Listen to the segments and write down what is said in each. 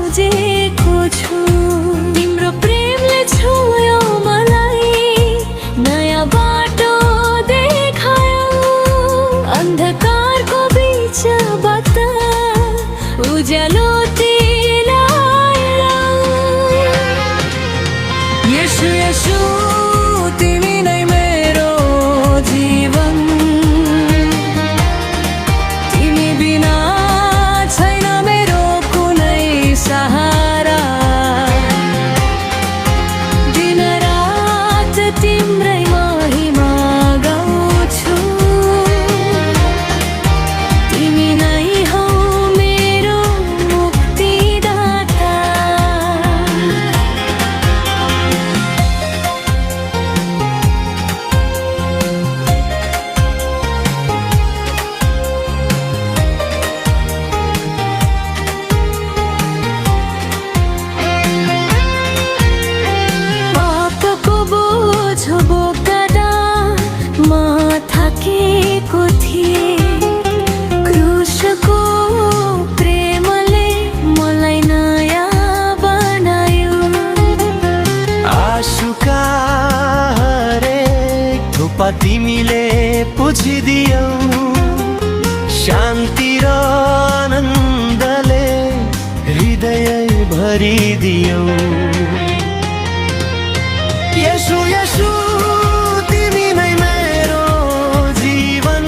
खोजेको छु। तिम्रो प्रेमले छुयो मलाई, नयाँ बाटो देखायो। अन्धकारको बीचबाट उज्यालो यसु यसु तिमी नै मेरो जीवन, तिमी बिना छैन मेरो कुनै सहारा। दिन रात तिम्रै महिमा गाउँछु, तिमी नै हौ मेरो मुक्तिदाता। थाकेको थिएँ, क्रुसको प्रेमले मलाई नयाँ बनायो। आँसुका हरेक थोपा तिमीले पुछिदियौ, शान्ति र आनन्दले हृदय भरिदियौ। यसु यसु तिमी नै मेरो जीवन,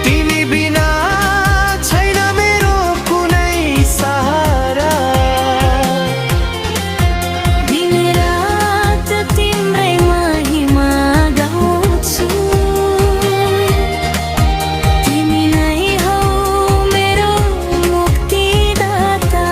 तिमी बिना छैन मेरो कुनै सहारा। दिन रात तिम्रै महिमा गाउँछु, तिमी नै हौ मेरो मुक्तिदाता।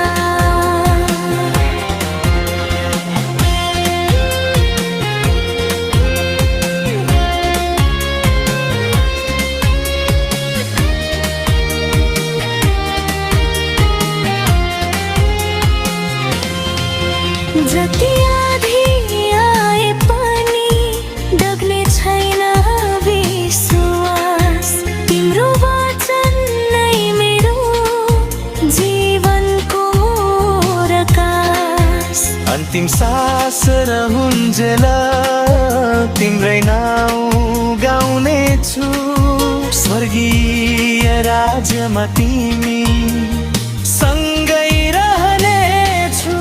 जति आधी आए पनि डग्ने छैन विश्वास, तिम्रो वचन नै मेरो जीवनको प्रकाश। अन्तिम सास रहन्जेल तिम्रै नाउँ गाउने छु, स्वर्गीय राज्यमा तिमी सँगै रहने छु।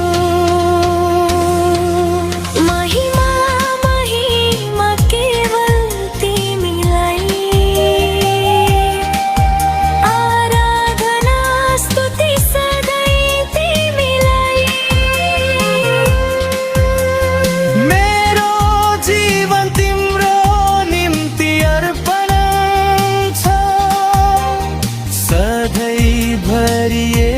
महिमा महिमा केवल तिमीलाई, आराधना स्तुति सधैँ तिमीलाई। मेरो जीवन तिम्रो निम्ति अर्पण छ, सधैँ भरिए